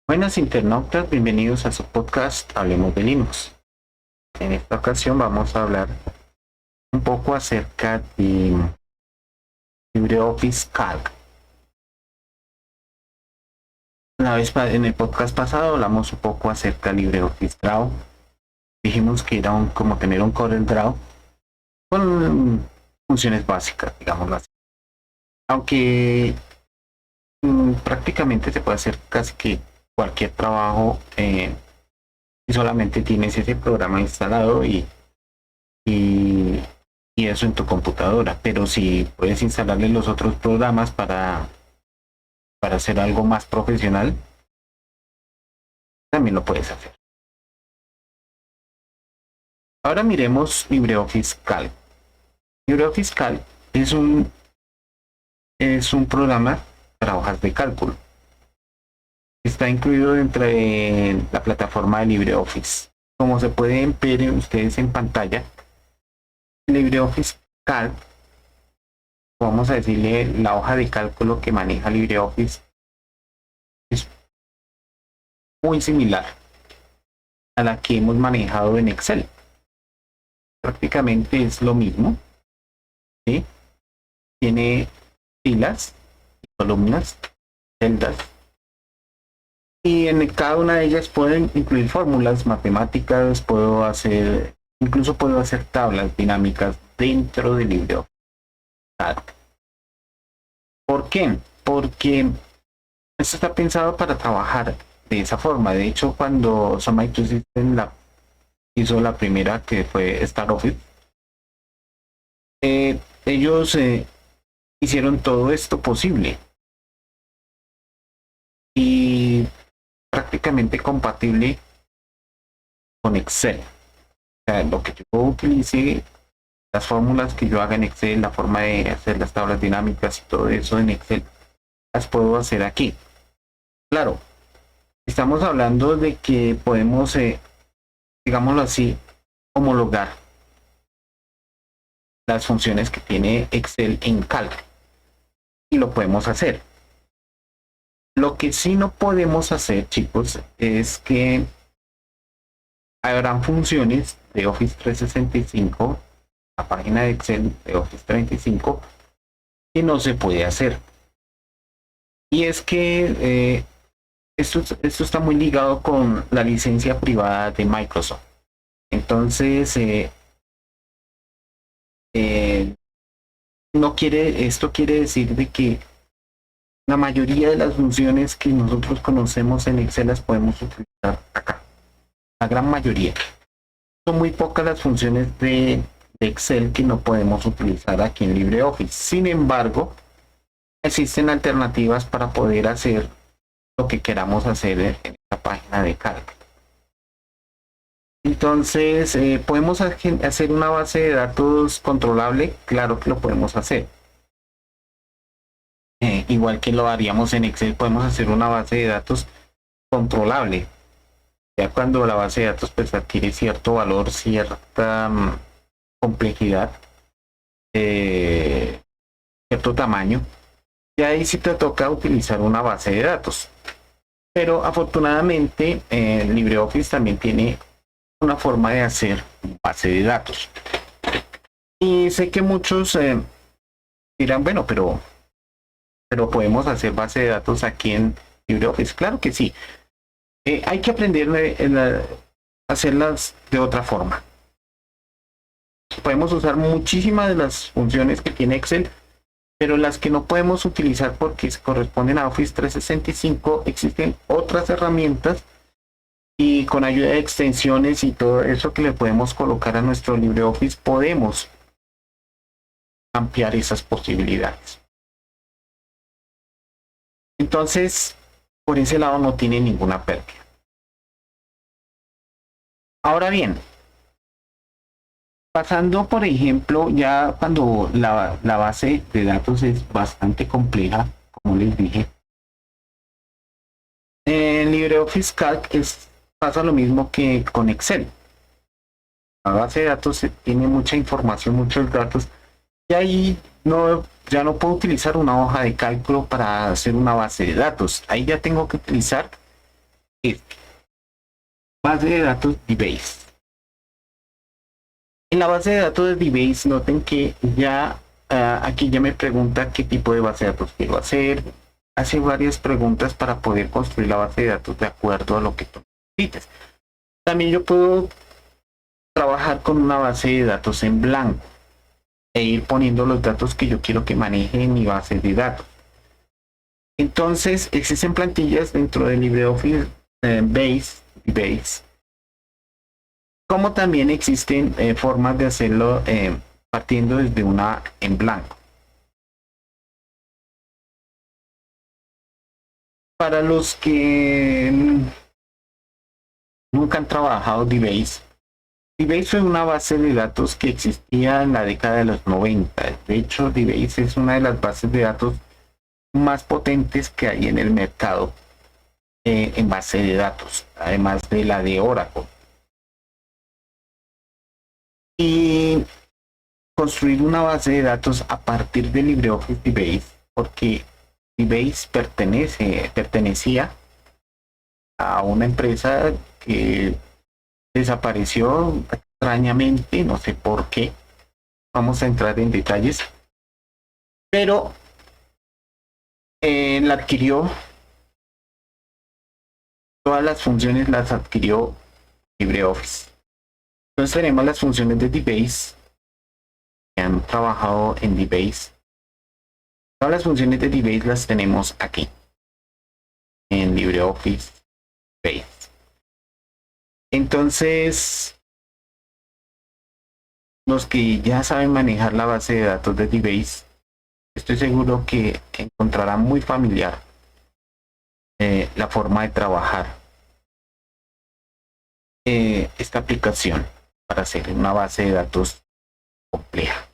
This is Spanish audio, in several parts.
Buenas internautas, bienvenidos a su podcast Hablemos de Linux. En esta ocasión vamos a hablar un poco acerca de LibreOffice Calc. En el podcast pasado hablamos un poco acerca de LibreOffice Draw. Dijimos que era como tener un Corel Draw con funciones básicas, digámoslo así. Aunque prácticamente se puede hacer casi que cualquier trabajo si solamente tienes ese programa instalado y, y eso en tu computadora. Pero si puedes instalarle los otros programas para hacer algo más profesional, también lo puedes hacer. Ahora miremos LibreOffice Calc. LibreOffice Calc es un programa para hojas de cálculo. Está incluido dentro de la plataforma de LibreOffice. Como se pueden ver ustedes en pantalla, LibreOffice Calc, vamos a decirle la hoja de cálculo que maneja LibreOffice, es muy similar a la que hemos manejado en Excel. Prácticamente es lo mismo, ¿sí? Tiene filas, columnas, celdas, y en cada una de ellas pueden incluir fórmulas matemáticas, incluso puedo hacer tablas dinámicas dentro del LibreOffice. ¿Por qué? Porque esto está pensado para trabajar de esa forma. De hecho, cuando Sun Microsystems hizo la primera, que fue StarOffice, ellos hicieron todo esto posible y prácticamente compatible con Excel. O sea, lo que yo utilice, las fórmulas que yo haga en Excel, la forma de hacer las tablas dinámicas y todo eso en Excel, las puedo hacer aquí. Claro, estamos hablando de que podemos, digámoslo así, homologar las funciones que tiene Excel en Calc, y lo podemos hacer. Lo que sí no podemos hacer, chicos, es que habrán funciones de Office 365, la página de Excel de Office 35, que no se puede hacer. Y es que esto está muy ligado con la licencia privada de Microsoft. Entonces, esto quiere decir de que la mayoría de las funciones que nosotros conocemos en Excel las podemos utilizar acá. La gran mayoría. Son muy pocas las funciones de Excel que no podemos utilizar aquí en LibreOffice. Sin embargo, existen alternativas para poder hacer lo que queramos hacer en esta página de Calc. Entonces, ¿podemos hacer una base de datos controlable? Claro que lo podemos hacer. Igual que lo haríamos en Excel, podemos hacer una base de datos controlable. Ya cuando la base de datos pues adquiere cierto valor, cierta complejidad, cierto tamaño, y ahí sí te toca utilizar una base de datos. Pero afortunadamente LibreOffice también tiene una forma de hacer base de datos. Y sé que muchos dirán, bueno, pero podemos hacer base de datos aquí en LibreOffice. Claro que sí. Hay que aprender a hacerlas de otra forma. Podemos usar muchísimas de las funciones que tiene Excel, pero las que no podemos utilizar porque se corresponden a Office 365, existen otras herramientas y con ayuda de extensiones y todo eso que le podemos colocar a nuestro LibreOffice, podemos ampliar esas posibilidades. Entonces, por ese lado no tiene ninguna pérdida. Ahora bien, pasando por ejemplo, ya cuando la base de datos es bastante compleja, como les dije, en LibreOffice Calc pasa lo mismo que con Excel. La base de datos tiene mucha información, muchos datos, y ahí ya no puedo utilizar una hoja de cálculo para hacer una base de datos. Ahí ya tengo que utilizar es base de datos DBase. En la base de datos de DBase, noten que ya aquí ya me pregunta qué tipo de base de datos quiero hacer. Hace varias preguntas para poder construir la base de datos de acuerdo a lo que tú necesites. También yo puedo trabajar con una base de datos en blanco e ir poniendo los datos que yo quiero que maneje en mi base de datos. Entonces existen plantillas dentro de LibreOffice Base, como también existen formas de hacerlo partiendo desde una en blanco. Para los que nunca han trabajado DBase, DBase fue una base de datos que existía en la década de los 90. De hecho, DBase es una de las bases de datos más potentes que hay en el mercado en base de datos, además de la de Oracle. Y construir una base de datos a partir de LibreOffice DBase, porque DBase pertenecía a una empresa que desapareció extrañamente, no sé por qué, vamos a entrar en detalles, pero la adquirió, todas las funciones las adquirió LibreOffice. Entonces tenemos las funciones de DBase que han trabajado en DBase. Todas las funciones de DBase las tenemos aquí en LibreOffice Base. Entonces, los que ya saben manejar la base de datos de DBase, estoy seguro que encontrarán muy familiar la forma de trabajar esta aplicación para hacer una base de datos compleja.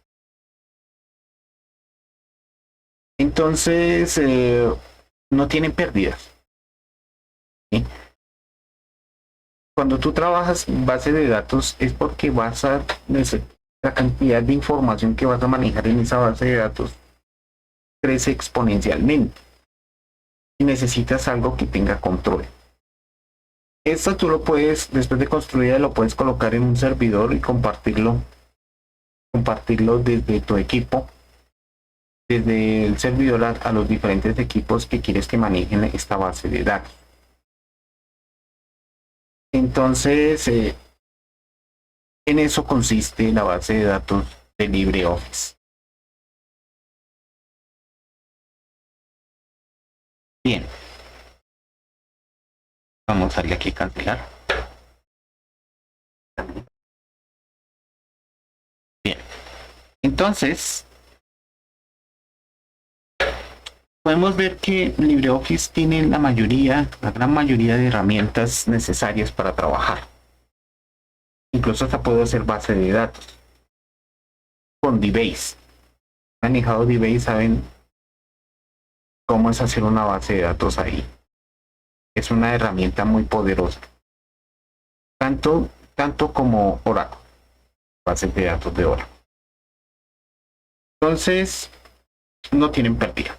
Entonces, no tienen pérdidas. ¿Sí? Cuando tú trabajas en base de datos es porque vas a la cantidad de información que vas a manejar en esa base de datos crece exponencialmente y necesitas algo que tenga control. Esto tú lo puedes, después de construirlo, lo puedes colocar en un servidor y compartirlo desde tu equipo, desde el servidor a los diferentes equipos que quieres que manejen esta base de datos. Entonces, en eso consiste la base de datos de LibreOffice. Bien. Vamos a darle aquí cancelar. Bien. Entonces, podemos ver que LibreOffice tiene la gran mayoría de herramientas necesarias para trabajar. Incluso hasta puedo hacer base de datos con DBase. Manejado DBase, saben cómo es hacer una base de datos ahí. Es una herramienta muy poderosa. Tanto como Oracle. Bases de datos de Oracle. Entonces, no tienen pérdida.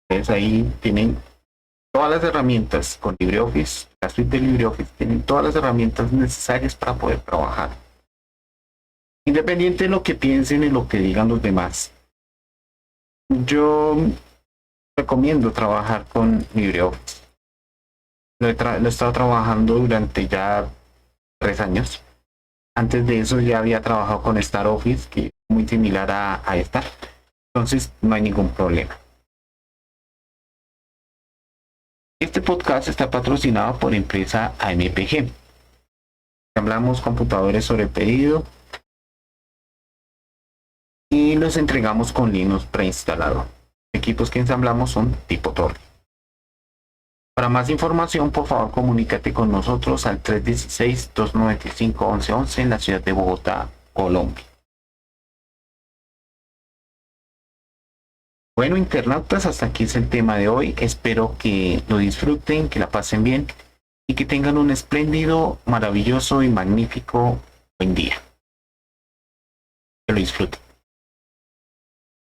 Entonces ahí tienen todas las herramientas con LibreOffice. La suite de LibreOffice tienen todas las herramientas necesarias para poder trabajar. Independiente de lo que piensen y lo que digan los demás, yo recomiendo trabajar con LibreOffice. Lo he estado trabajando durante ya 3 años. Antes de eso ya había trabajado con StarOffice, que es muy similar a esta. Entonces no hay ningún problema. Este podcast está patrocinado por empresa AMPG. Ensamblamos computadores sobre pedido y los entregamos con Linux preinstalado. Equipos que ensamblamos son tipo torre. Para más información, por favor, comunícate con nosotros al 316-295-1111 en la ciudad de Bogotá, Colombia. Bueno, internautas, hasta aquí es el tema de hoy. Espero que lo disfruten, que la pasen bien y que tengan un espléndido, maravilloso y magnífico buen día. Que lo disfruten.